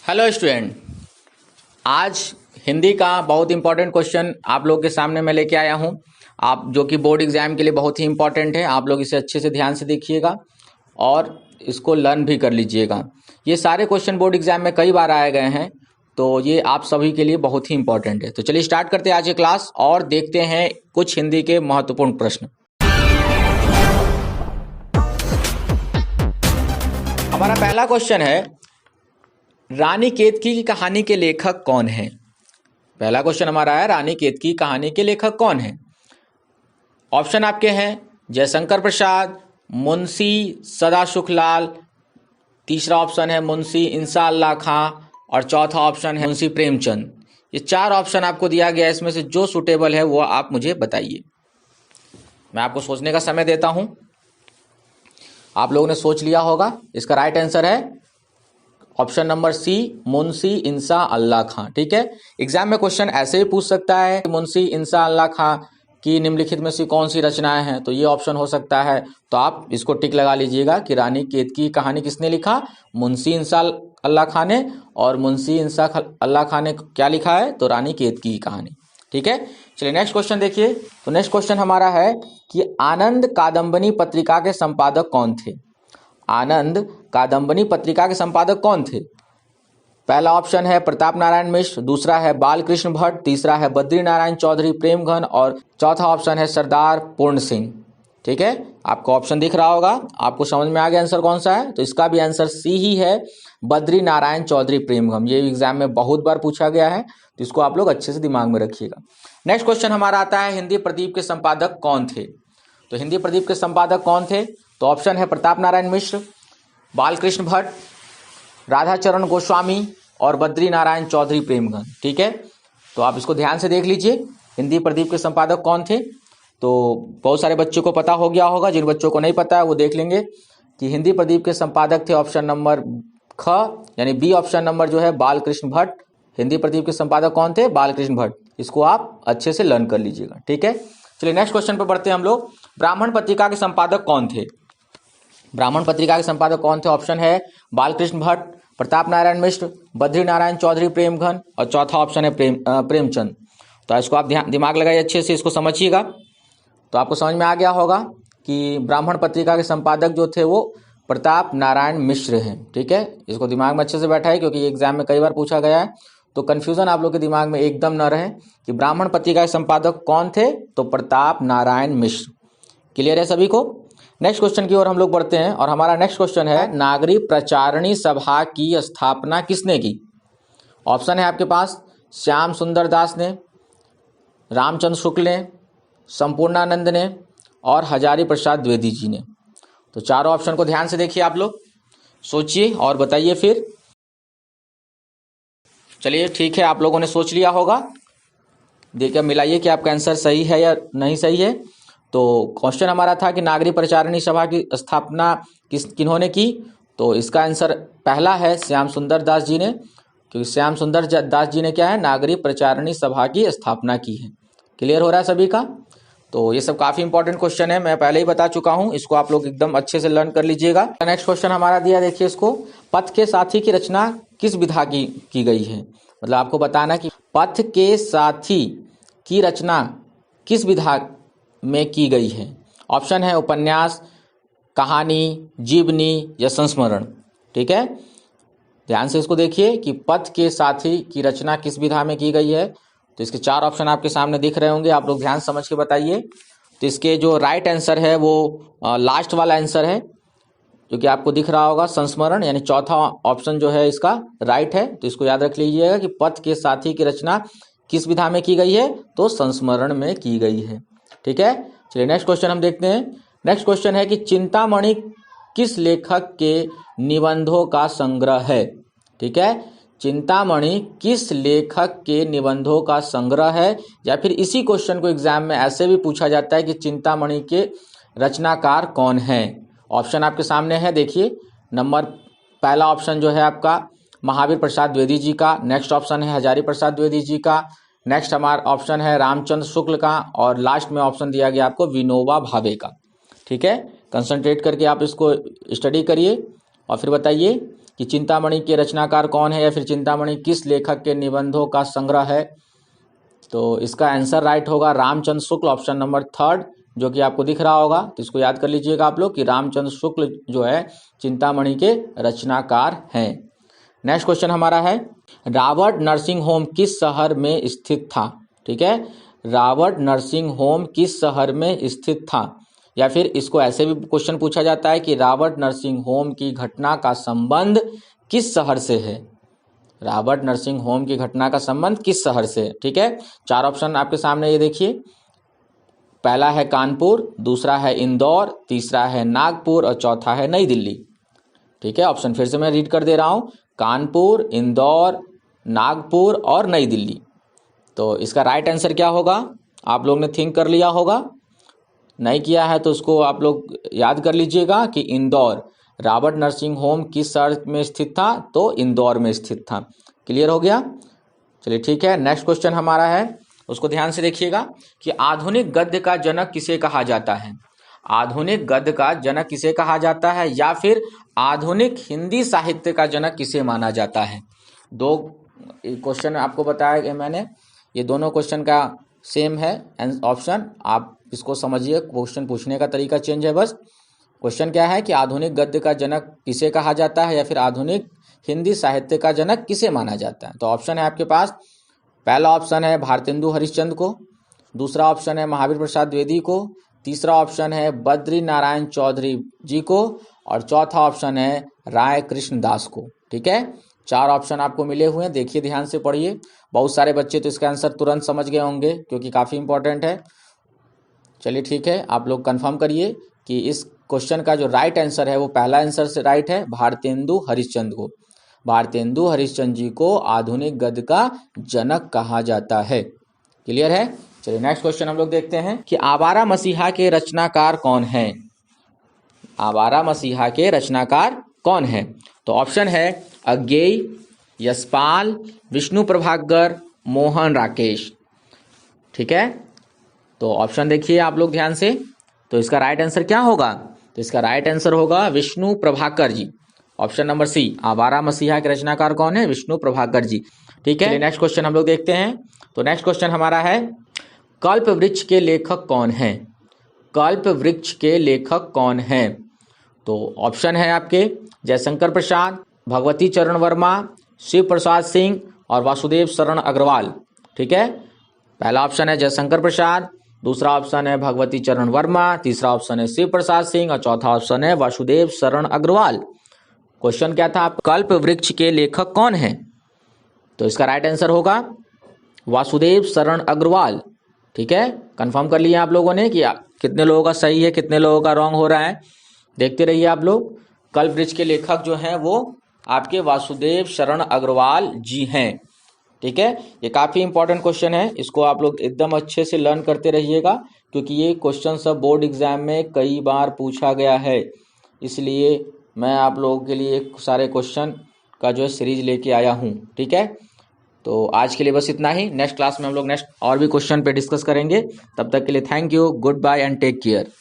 Hello student, आज हिंदी का बहुत इंपॉर्टेंट क्वेश्चन आप लोग के सामने मैं लेके आया हूं। आप जो कि बोर्ड एग्जाम के लिए बहुत ही इंपॉर्टेंट है। आप लोग इसे अच्छे से ध्यान से देखिएगा और इसको लर्न भी कर लीजिएगा। ये सारे क्वेश्चन बोर्ड एग्जाम में कई बार आए गए हैं, तो ये आप सभी के लिए बहुत ही इंपॉर्टेंट है। तो चलिए स्टार्ट करते हैं आज की क्लास और देखते हैं कुछ हिंदी के महत्वपूर्ण प्रश्न। हमारा पहला क्वेश्चन है, रानी केतकी की कहानी के लेखक कौन है। पहला क्वेश्चन हमारा है, रानी केतकी की कहानी के लेखक कौन है। ऑप्शन आपके हैं जयशंकर प्रसाद, मुंशी सदाशुखलाल, तीसरा ऑप्शन है मुंशी इंसाअल्लाह खां और चौथा ऑप्शन है मुंशी प्रेमचंद। ये चार ऑप्शन आपको दिया गया है, इसमें से जो सुटेबल है वो आप मुझे बताइए। मैं आपको सोचने का समय देता हूं। आप लोगों ने सोच लिया होगा। इसका राइट आंसर है ऑप्शन नंबर सी, मुंशी इंसाअल्लाह खां। ठीक है, एग्जाम में क्वेश्चन ऐसे ही पूछ सकता है कि मुंशी इंसाअल्लाह खां की निम्नलिखित में से कौन सी रचनाएं हैं, तो ये ऑप्शन हो सकता है। तो आप इसको टिक लगा लीजिएगा कि रानी केतकी की कहानी किसने लिखा, मुंशी इंसाअल्लाह खां ने। और मुंशी इंसाअल्लाह खां ने क्या लिखा है, तो रानी केतकी की कहानी। ठीक है, चलिए नेक्स्ट क्वेश्चन देखिए। तो नेक्स्ट क्वेश्चन हमारा है कि आनंद कादम्बनी पत्रिका के संपादक कौन थे। आनंद कादम्बनी पत्रिका के संपादक कौन थे। पहला ऑप्शन है प्रताप नारायण मिश्र, दूसरा है बालकृष्ण भट्ट, तीसरा है बद्री नारायण चौधरी प्रेमघन और चौथा ऑप्शन है सरदार पूर्ण सिंह। ठीक है, आपको ऑप्शन दिख रहा होगा, आपको समझ में आ गया आंसर कौन सा है। तो इसका भी आंसर सी ही है, बद्री नारायण चौधरी प्रेमघन। ये एग्जाम में बहुत बार पूछा गया है, तो इसको आप लोग अच्छे से दिमाग में रखिएगा। नेक्स्ट क्वेश्चन हमारा आता है, हिंदी प्रदीप के संपादक कौन थे। तो हिंदी प्रदीप के संपादक कौन थे, तो ऑप्शन है प्रताप नारायण मिश्र, बालकृष्ण भट्ट, राधाचरण गोस्वामी और बद्री नारायण चौधरी प्रेमघन। ठीक है, तो आप इसको ध्यान से देख लीजिए, हिंदी प्रदीप के संपादक कौन थे। तो बहुत सारे बच्चों को पता हो गया होगा, जिन बच्चों को नहीं पता है वो देख लेंगे कि हिंदी प्रदीप के संपादक थे ऑप्शन नंबर ख, यानी बी ऑप्शन नंबर जो है बालकृष्ण भट्ट। हिंदी प्रदीप के संपादक कौन थे, बालकृष्ण भट्ट। इसको आप अच्छे से लर्न कर लीजिएगा। ठीक है, चलिए नेक्स्ट क्वेश्चन पर बढ़ते हैं हम लोग। ब्राह्मण पत्रिका के संपादक कौन थे। ब्राह्मण पत्रिका के संपादक कौन थे, ऑप्शन है बालकृष्ण भट्ट, प्रताप नारायण मिश्र, बद्री नारायण चौधरी प्रेमघन और चौथा ऑप्शन है प्रेमचंद। तो इसको आप दिमाग लगाइए, अच्छे से इसको समझिएगा। तो आपको समझ में आ गया होगा कि ब्राह्मण पत्रिका के संपादक जो थे वो प्रताप नारायण मिश्र हैं। ठीक है, इसको दिमाग में अच्छे से बैठा है, क्योंकि ये एग्जाम में कई बार पूछा गया है। तो कंफ्यूजन आप लोग के दिमाग में एकदम न रहे कि ब्राह्मण पत्रिका के संपादक कौन थे, तो प्रताप नारायण मिश्र। क्लियर है सभी को। नेक्स्ट क्वेश्चन की ओर हम लोग बढ़ते हैं और हमारा नेक्स्ट क्वेश्चन है, नागरिक प्रचारणी सभा की स्थापना किसने की। ऑप्शन है आपके पास श्याम सुंदर दास ने, रामचंद्र शुक्ल ने, संपूर्णानंद ने और हजारी प्रसाद द्विवेदी जी ने। तो चारों ऑप्शन को ध्यान से देखिए, आप लोग सोचिए और बताइए फिर। चलिए ठीक है, आप लोगों ने सोच लिया होगा। देखिए मिलाइए कि आपका आंसर सही है या नहीं सही है। तो क्वेश्चन हमारा था कि नागरिक प्रचारणी सभा की स्थापना किन्होंने की। तो इसका आंसर पहला है श्याम सुंदर दास जी ने, क्योंकि श्याम सुंदर दास जी ने क्या है, नागरिक प्रचारणी सभा की स्थापना की है। क्लियर हो रहा है सभी का। तो ये सब काफी इंपॉर्टेंट क्वेश्चन है, मैं पहले ही बता चुका हूं, इसको आप लोग एकदम अच्छे से लर्न कर लीजिएगा। नेक्स्ट क्वेश्चन हमारा दिया, देखिए इसको, पथ के साथी की रचना किस विधा की गई है। मतलब आपको बताना कि पथ के साथी की रचना किस विधा में की गई है। ऑप्शन है उपन्यास, कहानी, जीवनी या संस्मरण। ठीक है, ध्यान से इसको देखिए कि पथ के साथी की रचना किस विधा में की गई है। तो इसके चार ऑप्शन आपके सामने दिख रहे होंगे, आप लोग ध्यान समझ के बताइए। तो इसके जो राइट आंसर है वो लास्ट वाला आंसर है, जो कि आपको दिख रहा होगा, संस्मरण, यानी चौथा ऑप्शन जो है इसका राइट है। तो इसको याद रख लीजिएगा कि पथ के साथी की रचना किस विधा में की गई है, तो संस्मरण में की गई है। ठीक है, चलिए नेक्स्ट क्वेश्चन हम देखते हैं। नेक्स्ट क्वेश्चन है कि चिंतामणि किस लेखक के निबंधों का संग्रह है। ठीक है, चिंतामणि किस लेखक के निबंधों का संग्रह है, या फिर इसी क्वेश्चन को एग्जाम में ऐसे भी पूछा जाता है कि चिंतामणि के रचनाकार कौन है। ऑप्शन आपके सामने है, देखिए। नंबर पहला ऑप्शन जो है आपका महावीर प्रसाद द्विवेदी जी का, नेक्स्ट ऑप्शन है हजारी प्रसाद द्विवेदी जी का, नेक्स्ट हमारा ऑप्शन है रामचंद्र शुक्ल का, और लास्ट में ऑप्शन दिया गया आपको विनोबा भावे का। ठीक है, कंसंट्रेट करके आप इसको स्टडी करिए और फिर बताइए कि चिंतामणि के रचनाकार कौन है या फिर चिंतामणि किस लेखक के निबंधों का संग्रह है। तो इसका आंसर राइट होगा रामचंद्र शुक्ल, ऑप्शन नंबर 3 जो कि आपको दिख रहा होगा। तो इसको याद कर लीजिएगा आप लोग कि रामचंद्र शुक्ल जो है चिंतामणि के रचनाकार हैं। नेक्स्ट क्वेश्चन हमारा है, रावट नर्सिंग होम किस शहर में स्थित था। ठीक है, रावट नर्सिंग होम किस शहर में स्थित था, या फिर इसको ऐसे भी क्वेश्चन पूछा जाता है कि रावट नर्सिंग होम की घटना का संबंध किस शहर से है। रावट नर्सिंग होम की घटना का संबंध किस शहर से है। ठीक है, 4 ऑप्शन आपके सामने ये देखिए, पहला है कानपुर, दूसरा है इंदौर, तीसरा है नागपुर और चौथा है नई दिल्ली। ठीक है, ऑप्शन फिर से मैं रीड कर दे रहा हूँ, कानपुर, इंदौर, नागपुर और नई दिल्ली। तो इसका राइट आंसर क्या होगा, आप लोग ने थिंक कर लिया होगा, नहीं किया है तो उसको आप लोग याद कर लीजिएगा कि इंदौर। रावट नर्सिंग होम किस शहर में स्थित था, तो इंदौर में स्थित था। क्लियर हो गया, चलिए ठीक है। नेक्स्ट क्वेश्चन हमारा है, उसको ध्यान से देखिएगा कि आधुनिक गद्य का जनक किसे कहा जाता है। आधुनिक गद्य का जनक किसे कहा जाता है, या फिर आधुनिक हिंदी साहित्य का जनक किसे माना जाता है। 2 क्वेश्चन आपको बताया कि मैंने, ये दोनों क्वेश्चन का सेम है ऑप्शन, आप इसको समझिए, क्वेश्चन पूछने का तरीका चेंज है बस। क्वेश्चन क्या है कि आधुनिक गद्य का जनक किसे कहा जाता है, या फिर आधुनिक हिंदी साहित्य का जनक किसे माना जाता है। तो ऑप्शन है आपके पास, पहला ऑप्शन है भारतेंदु हरिश्चंद्र को, दूसरा ऑप्शन है महावीर प्रसाद द्विवेदी को, तीसरा ऑप्शन है बद्री नारायण चौधरी जी को, और चौथा ऑप्शन है राय कृष्ण दास को। ठीक है, 4 ऑप्शन आपको मिले हुए हैं, देखिए ध्यान से पढ़िए। बहुत सारे बच्चे तो इसका आंसर तुरंत समझ गए होंगे क्योंकि काफ़ी इंपॉर्टेंट है। चलिए ठीक है, आप लोग कंफर्म करिए कि इस क्वेश्चन का जो राइट आंसर है वो पहला आंसर से राइट है, भारतेंदु हरिश्चंद्र को। भारतेंदु हरिश्चंद्र जी को आधुनिक गद्य का जनक कहा जाता है। क्लियर है, चलिए नेक्स्ट क्वेश्चन हम लोग देखते हैं कि आवारा मसीहा के रचनाकार कौन है। आवारा मसीहा के रचनाकार कौन है। तो ऑप्शन है अज्ञेय, यशपाल, विष्णु प्रभाकर, मोहन राकेश। ठीक है, तो ऑप्शन देखिए आप लोग ध्यान से। तो इसका राइट आंसर क्या होगा, तो इसका राइट आंसर होगा Vishnu Prabhakar ji, option number C. आवारा मसीहा के रचनाकार कौन है, विष्णु प्रभाकर जी। ठीक है, नेक्स्ट क्वेश्चन हम लोग देखते हैं। तो नेक्स्ट क्वेश्चन हमारा है, कल्प वृक्ष के लेखक कौन है। कल्प वृक्ष के लेखक कौन है। तो ऑप्शन है आपके जयशंकर प्रसाद, भगवती चरण वर्मा, शिव प्रसाद सिंह और वासुदेव शरण अग्रवाल। ठीक है, पहला ऑप्शन है जयशंकर प्रसाद, दूसरा ऑप्शन है भगवती चरण वर्मा, तीसरा ऑप्शन है शिव प्रसाद सिंह और चौथा ऑप्शन है वासुदेव शरण अग्रवाल। क्वेश्चन क्या था, कल्प वृक्ष के लेखक कौन है। तो इसका राइट आंसर होगा वासुदेव शरण अग्रवाल। ठीक है, कंफर्म कर लिया आप लोगों ने कि कितने लोगों का सही है, कितने लोगों का रॉन्ग हो रहा है। देखते रहिए आप लोग। कल्प वृक्ष के लेखक जो हैं वो आपके वासुदेव शरण अग्रवाल जी हैं। ठीक है, ये काफ़ी इंपॉर्टेंट क्वेश्चन है, इसको आप लोग एकदम अच्छे से लर्न करते रहिएगा क्योंकि ये क्वेश्चन सब बोर्ड एग्जाम में कई बार पूछा गया है। इसलिए मैं आप लोगों के लिए सारे क्वेश्चन का जो है सीरीज लेके आया हूँ। ठीक है, तो आज के लिए बस इतना ही। नेक्स्ट क्लास में हम लोग नेक्स्ट और भी क्वेश्चन पे डिस्कस करेंगे। तब तक के लिए thank you, goodbye and take care.